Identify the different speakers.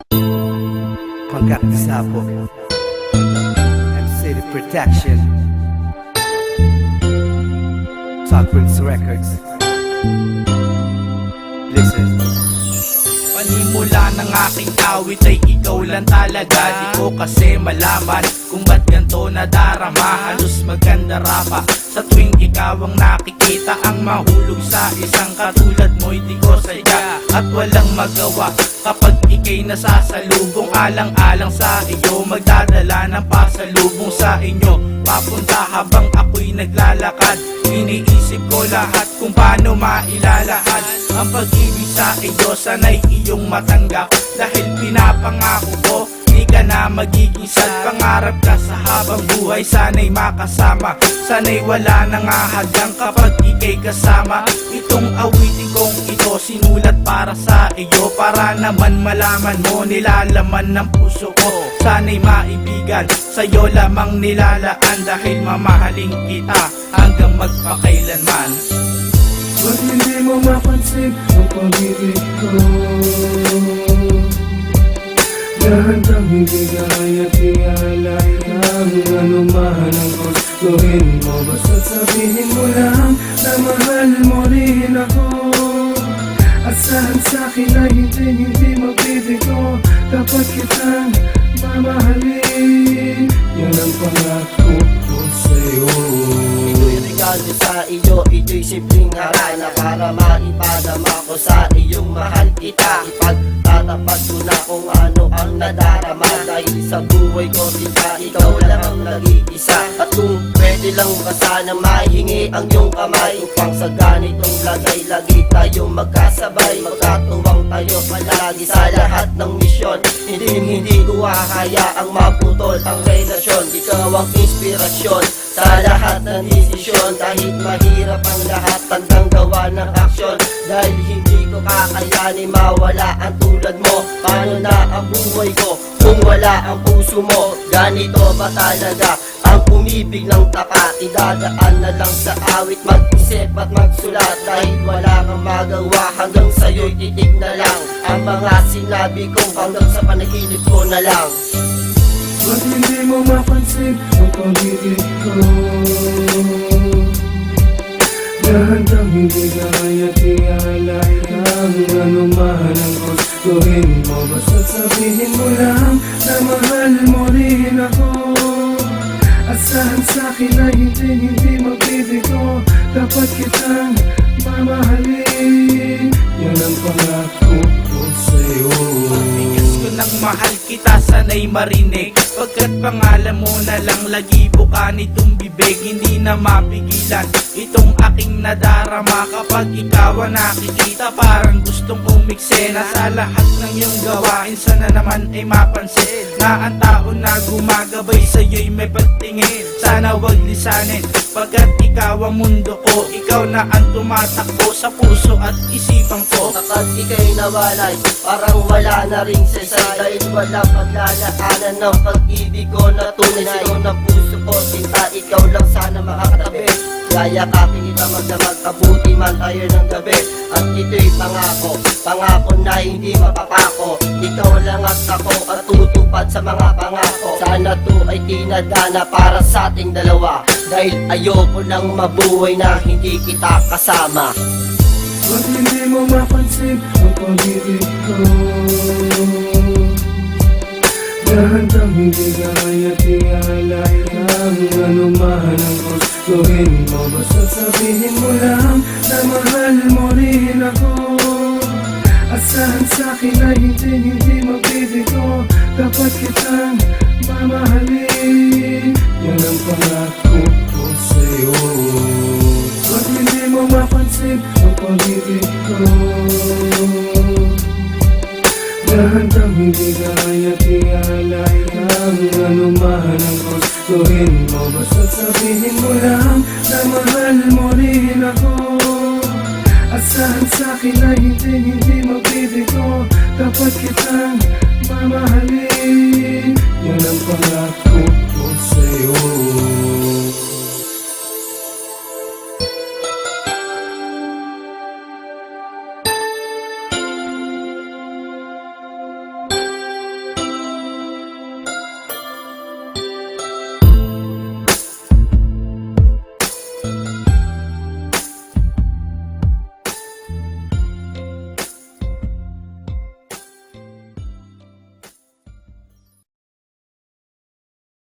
Speaker 1: Pangkat Sapo, MC Protection, Talk Prince Records. Listen.
Speaker 2: Panimula ng aking awit ay ikaw lang talaga. Di ko kasi malaman kung ba't ganito nadarama. Halos maganda rapa sa tuwing ikaw ang nakikita. Ang mahulog sa isang katulad mo hindi ko sadya at walang magawa. Kapag ikay nasasalubong, alang-alang sa iyo, magdadala ng pasalubong sa inyo. Papunta habang ako'y naglalakad, iniisip ko lahat kung paano mailalahad ang pag-ibig sa iyo. Sana'y iyong matanggap dahil pinapangako ko di ka na magiging sad. Pangarap ka sa habang buhay, sana'y makasama. Sana'y wala nang ahadang kapag ikay kasama. Itong awitin kong ito sinulat para sa iyo, para naman malaman mo nilalaman ng puso ko. Sana'y maibigan, sa'yo lamang nilalaan dahil mamahalin kita hanggang magpakailanman.
Speaker 3: Ba't hindi mo mapansin ang pag-ibig ko? Lahat ang hindi kaya't ialay ang anuman ang gustuhin mo. Basta't sabihin mo lang na mahal mo rin ako. At saan sa'kin ay hindi magbibigo. Dapat kitang mamahalin, yan ang pangako ko sa'yo.
Speaker 4: Ito'y regalo sa iyo, ito'y simpleng harana para maipadama ko sa iyong mahal kita. Ipagtatapat ko na kung ano ang nadarama dahil sa buhay ko kita, ikaw lang ang nag-iisa. At kung pwede lang ba sana maihingi ang iyong kamay upang sa ganitong lagay lagi tayong magkasabay, magkatuwang tayo palagi sa lahat ng misyon. Hindi ko hahayaang maputol ang relasyon. Ikaw ang inspirasyon sa lahat ng desisyon. Kahit mahirap ang lahat hanggang gawa ng aksyon, dahil hindi ko kakayanin mawala ang tulad mo. Paano na ang buhay ko kung wala ang puso mo? Ganito ba talaga ang umibig ng tapat? Idadaan na lang sa awit, mag-isip at magsulat. Dahil wala kang magawa, hanggang sa'yo'y titig na lang ang mga sinabi ko, hanggang sa panaginip ko na lang.
Speaker 3: Ba't hindi mo mapansin ang pag-ibig ko? Lahat ang hindi kaya't ialay ang anuman ang gustuhin mo. Basta't sabihin mo lang na mahal mo rin ako. At saan sa'kin ay hindi magbibigo. Dapat kitang mamahalin, yan ang pangako ko sa'yo.
Speaker 2: Bigas ko ng mahal kita, sana'y marinig. Pagkat pangalan mo na lang lagi buka nitong bibig. Hindi na mapigilan itong aking nadarama. Kapag ikaw ang nakikita, parang gustong umiksena sa lahat ng iyong gawain. Sana naman ay mapansin na ang tao na gumagabay sa'yo'y may pagtingin. Sana wag lisanin pagkat ikaw ang mundo ko. Ikaw na ang tumatakbo sa puso at isipan ko.
Speaker 4: Kapag ika'y nawalay, parang wala na ring sesay. Dahil walang paglalaanan ng pag-ibig ko na tunay. Sigaw ng puso ko, sinta, ikaw lang sana makakatabi. Yayakapin kita magdamag, kabuti man tayo ng gabi. At ito'y pangako, pangako na hindi mapapako. Ikaw lang at ako at tutupad sa mga pangako. Sana to ay tinadana para sa ating dalawa, dahil ayoko nang mabuhay na hindi kita kasama.
Speaker 3: Ba't hindi mo mapansin ang pag-ibig ko? Lahat ang hindi kaya't ialay ang anuman ang gustuhin mo. Basta't sabihin mo lang na mahal mo rin ako. At saan sa'kin ay hindi magbibigo. Dapat kitang mamahalin, yan ang pangako ko sa'yo. Ba't hindi mo mapansin ang pag-ibig ko? Lahat ang hindi kaya't ialay ang anuman ang gustuhin mo. Basta't sabihin mo lang na mahal mo rin ako. At saan sa'kin ay hindi magbibigo. Dapat kitang mamahalin, yan ang pangako